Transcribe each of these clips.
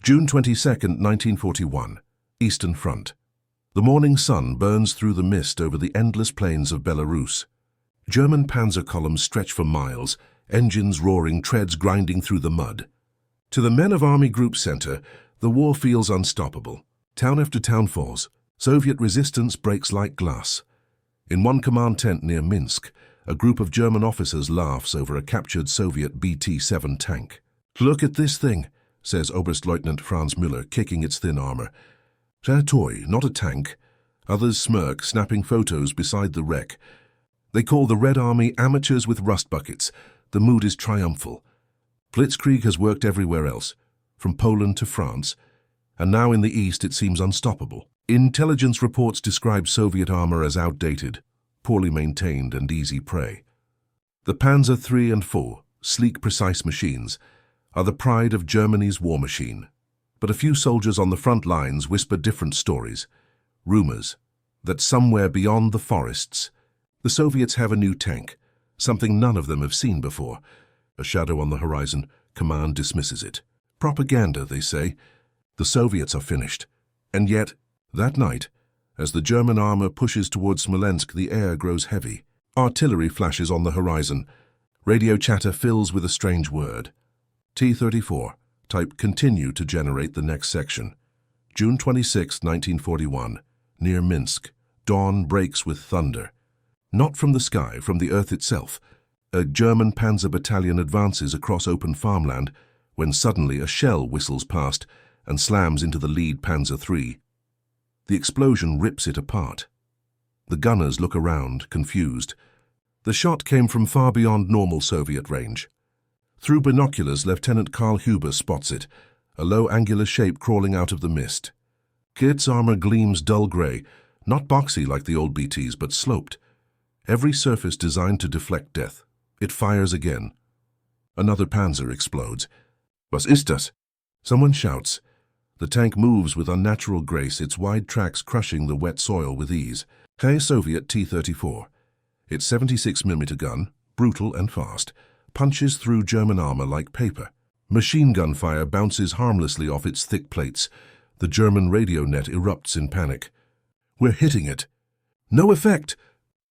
June 22, 1941, Eastern Front. The morning sun burns through the mist over the endless plains of Belarus. German panzer columns stretch for miles, engines roaring, treads grinding through the mud. To the men of Army Group Center, the war feels unstoppable. Town after town falls. Soviet resistance breaks like glass. In one command tent near Minsk, a group of German officers laughs over a captured Soviet BT-7 tank. "Look at this thing," says Oberstleutnant Franz Müller, kicking its thin armor. "A toy, not a tank." Others smirk, snapping photos beside the wreck. They call the Red Army amateurs with rust buckets. The mood is triumphal. Blitzkrieg has worked everywhere else, from Poland to France, and now in the East it seems unstoppable. Intelligence reports describe Soviet armor as outdated, poorly maintained and easy prey. The Panzer III and IV, sleek, precise machines, are the pride of Germany's war machine. But a few soldiers on the front lines whisper different stories, rumors, that somewhere beyond the forests, the Soviets have a new tank, something none of them have seen before. A shadow on the horizon, command dismisses it. Propaganda, they say. The Soviets are finished. And yet, that night, as the German armor pushes towards Smolensk, the air grows heavy. Artillery flashes on the horizon. Radio chatter fills with a strange word. T-34. Type continue to generate the next section. June 26, 1941. Near Minsk. Dawn breaks with thunder. Not from the sky, from the earth itself. A German panzer battalion advances across open farmland when suddenly a shell whistles past and slams into the lead Panzer III. The explosion rips it apart. The gunners look around, confused. The shot came from far beyond normal Soviet range. Through binoculars, Lieutenant Karl Huber spots it, a low angular shape crawling out of the mist. Its armor gleams dull gray, not boxy like the old BTs, but sloped. Every surface designed to deflect death. It fires again. Another panzer explodes. "Was ist das?" Someone shouts. The tank moves with unnatural grace, its wide tracks crushing the wet soil with ease. A Soviet T-34. Its 76mm gun, brutal and fast, punches through German armor like paper. Machine gun fire bounces harmlessly off its thick plates. The German radio net erupts in panic. "We're hitting it." "No effect!"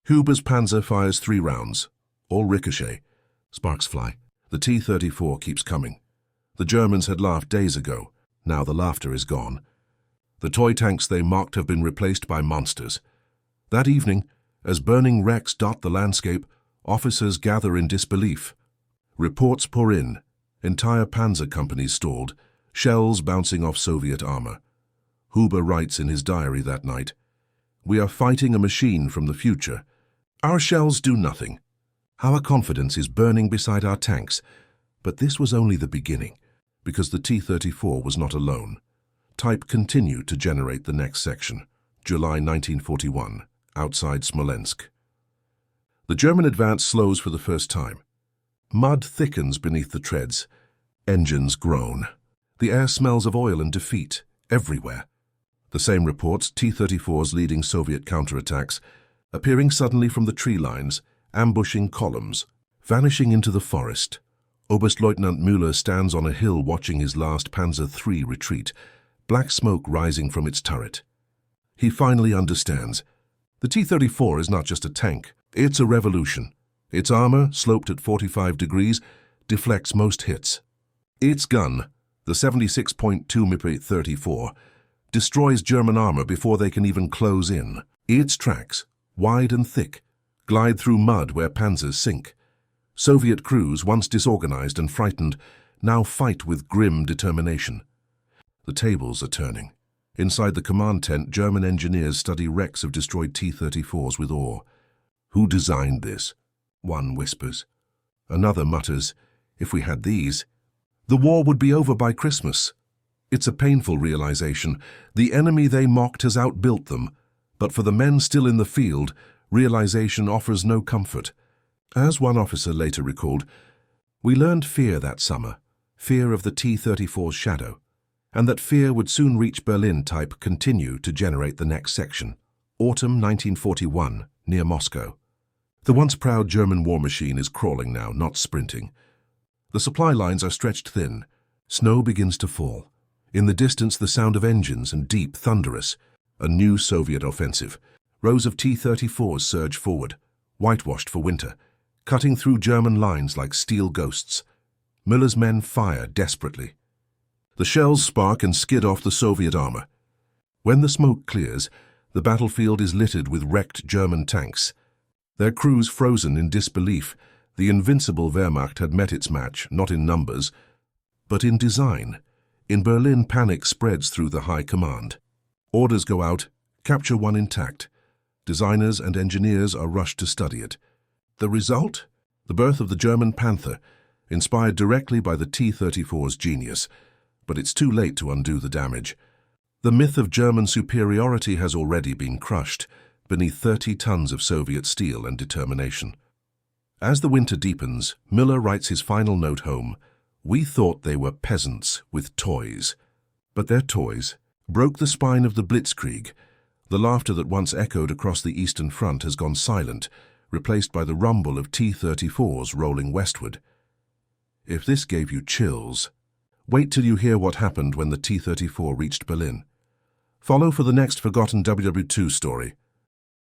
Huber's panzer fires 3 rounds. All ricochet. Sparks fly. The T-34 keeps coming. The Germans had laughed days ago. Now the laughter is gone. The toy tanks they mocked have been replaced by monsters. That evening, as burning wrecks dot the landscape, officers gather in disbelief. Reports pour in. Entire panzer companies stalled, shells bouncing off Soviet armor. Huber writes in his diary that night, "We are fighting a machine from the future. Our shells do nothing. Our confidence is burning beside our tanks." But this was only the beginning, because the T-34 was not alone. Type continued to generate the next section. July 1941, outside Smolensk. The German advance slows for the first time. Mud thickens beneath the treads. Engines groan. The air smells of oil and defeat, everywhere. The same reports T-34s leading Soviet counterattacks, appearing suddenly from the tree lines, ambushing columns, vanishing into the forest. Oberstleutnant Müller stands on a hill watching his last Panzer III retreat, black smoke rising from its turret. He finally understands. The T-34 is not just a tank, it's a revolution. Its armor, sloped at 45 degrees, deflects most hits. Its gun, the 76.2 mm 34, destroys German armor before they can even close in. Its tracks, wide and thick, glide through mud where panzers sink. Soviet crews, once disorganized and frightened, now fight with grim determination. The tables are turning. Inside the command tent, German engineers study wrecks of destroyed T-34s with awe. "Who designed this?" one whispers. Another mutters, "If we had these, the war would be over by Christmas." It's a painful realization. The enemy they mocked has outbuilt them, but for the men still in the field, realization offers no comfort. As one officer later recalled, "We learned fear that summer, fear of the T-34's shadow, and that fear would soon reach Berlin." Type continue to generate the next section. Autumn 1941, near Moscow. The once proud German war machine is crawling now, not sprinting. The supply lines are stretched thin. Snow begins to fall. In the distance, the sound of engines and deep, thunderous. A new Soviet offensive. Rows of T-34s surge forward, whitewashed for winter, cutting through German lines like steel ghosts. Müller's men fire desperately. The shells spark and skid off the Soviet armor. When the smoke clears, the battlefield is littered with wrecked German tanks. Their crews frozen in disbelief. The invincible Wehrmacht had met its match, not in numbers, but in design. In Berlin, panic spreads through the high command. Orders go out, capture one intact. Designers and engineers are rushed to study it. The result? The birth of the German Panther, inspired directly by the T-34's genius. But it's too late to undo the damage. The myth of German superiority has already been crushed beneath 30 tons of Soviet steel and determination. As the winter deepens, Müller writes his final note home. We thought they were peasants with toys. But their toys broke the spine of the blitzkrieg. The laughter that once echoed across the Eastern Front has gone silent, replaced by the rumble of T-34s rolling westward. If this gave you chills, wait till you hear what happened when the T-34 reached Berlin. Follow for the next forgotten WW2 story.